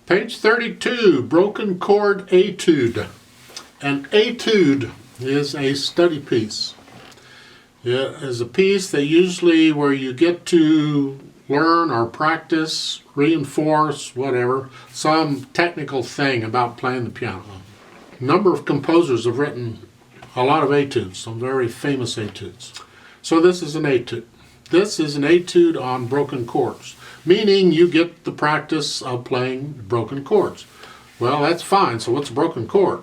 Page 32, Broken Chord Etude. An etude is a study piece. It is a piece that usually where you get to learn or practice, reinforce, whatever, some technical thing about playing the piano. A number of composers have written a lot of etudes, some very famous etudes. So this is an etude. This is an etude on broken chords, meaning you get the practice of playing broken chords. Well, that's fine. So what's a broken chord?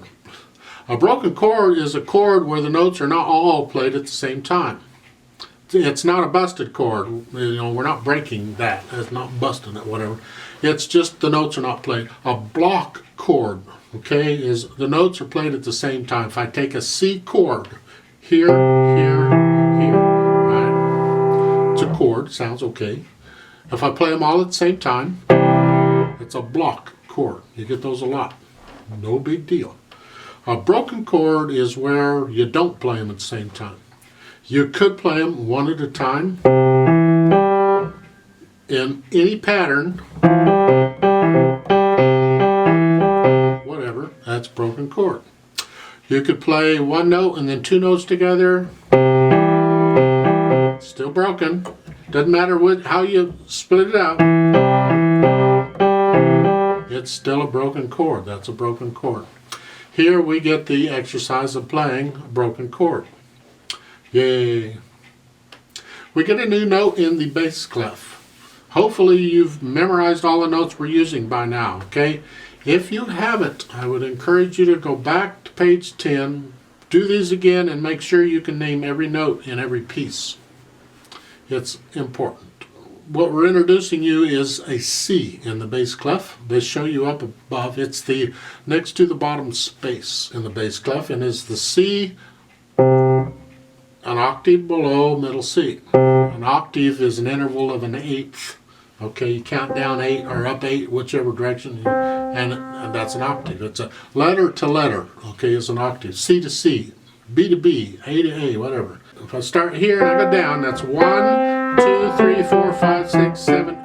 A broken chord is a chord where the notes are not all played at the same time. It's not a busted chord. You know, we're not breaking that. It's not busting it, whatever. It's just the notes are not played. A block chord, okay, is the notes are played at the same time. If I take a C chord, here, here, here, right? It's a chord, sounds okay. If I play them all at the same time, it's a block chord. You get those a lot. No big deal. A broken chord is where you don't play them at the same time. You could play them one at a time in any pattern, whatever, that's broken chord. You could play one note and then two notes together, still broken. Doesn't matter how you split it out, it's still a broken chord. That's a broken chord. Here we get the exercise of playing a broken chord. Yay. We get a new note in the bass clef. Hopefully you've memorized all the notes we're using by now, okay? If you haven't, I would encourage you to go back to page 10, do these again, and make sure you can name every note in every piece. It's important. What we're introducing you is a C in the bass clef. They show you up above. It's the next to the bottom space in the bass clef, and is the C an octave below middle C. An octave is an interval of an eighth. Okay, you count down 8 or up 8, whichever direction, and that's an octave. It's a letter to letter. Okay, it's an octave. C to C, B to B, A to A, whatever. If I start here and I go down, that's 1, 2, 3, 4, 5, 6, 7,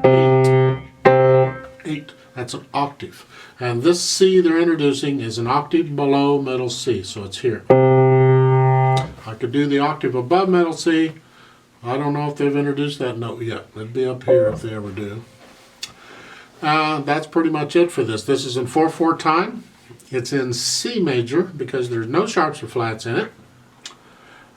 8. 8. That's an octave. And this C they're introducing is an octave below middle C, so it's here. I could do the octave above middle C. I don't know if they've introduced that note yet. It'd be up here if they ever do. That's pretty much it for this. This is in 4/4 time. It's in C major because there's no sharps or flats in it.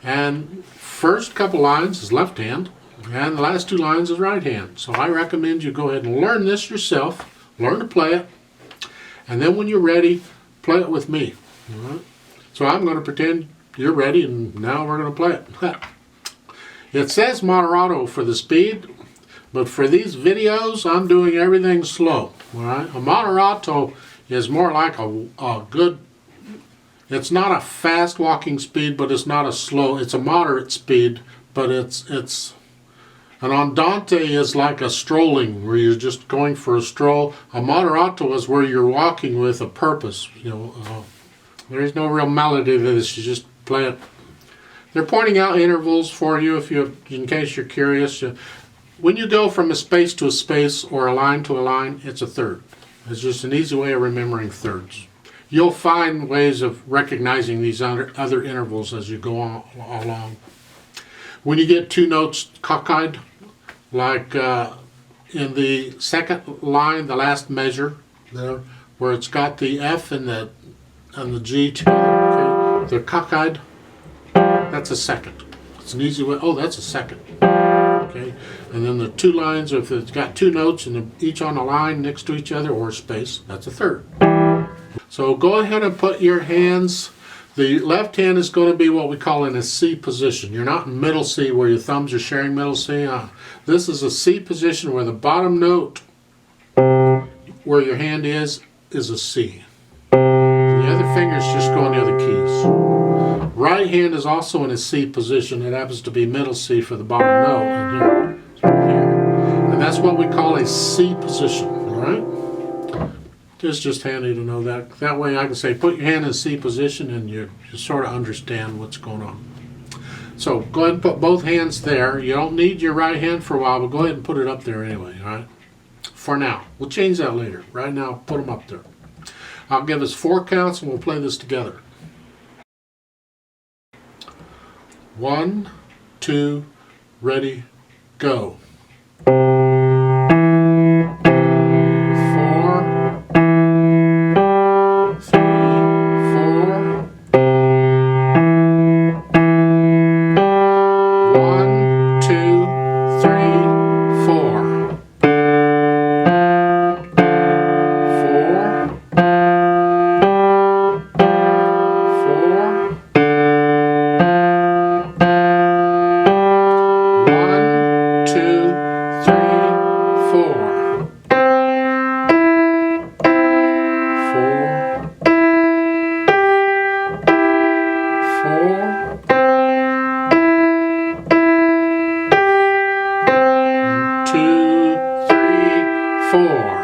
And first couple lines is left hand, and the last two lines is right hand. So I recommend you go ahead and learn this yourself, learn to play it, and then when you're ready, play it with me. All right? So I'm going to pretend you're ready, and now we're going to play it. It says moderato for the speed, but for these videos, I'm doing everything slow. All right? A moderato is more like a good. It's not a fast walking speed, but it's not a slow. It's a moderate speed, but it's an andante is like a strolling, where you're just going for a stroll. A moderato is where you're walking with a purpose. You know, there's no real melody to this. You just play it. They're pointing out intervals for you in case you're curious. When you go from a space to a space or a line to a line, it's a third. It's just an easy way of remembering thirds. You'll find ways of recognizing these other intervals as you go along. When you get two notes cockeyed, like in the second line, the last measure there, where it's got the F and the G together, okay, they're cockeyed. That's a second. It's an easy way. Oh, that's a second. Okay, and then the two lines, if it's got two notes and they're each on a line next to each other or a space, that's a third. So go ahead and put your hands. The left hand is going to be what we call in a C position. You're not in middle C where your thumbs are sharing middle C. This is a C position where the bottom note where your hand is a C. The other fingers just go on the other keys. Right hand is also in a C position. It happens to be middle C for the bottom note. And here, here. And that's what we call a C position. All right? It's just handy to know that. That way I can say, put your hand in C position, and you sort of understand what's going on. So go ahead and put both hands there. You don't need your right hand for a while, but go ahead and put it up there anyway, all right? for now. We'll change that later. Right now, put them up there. I'll give us 4 counts and we'll play this together. 1, 2, ready, go. 4, 3, 4. 1, 2, 3, 4. 4, 4. 1, 2, 3, 4. 4, 4. 2, 3, 4.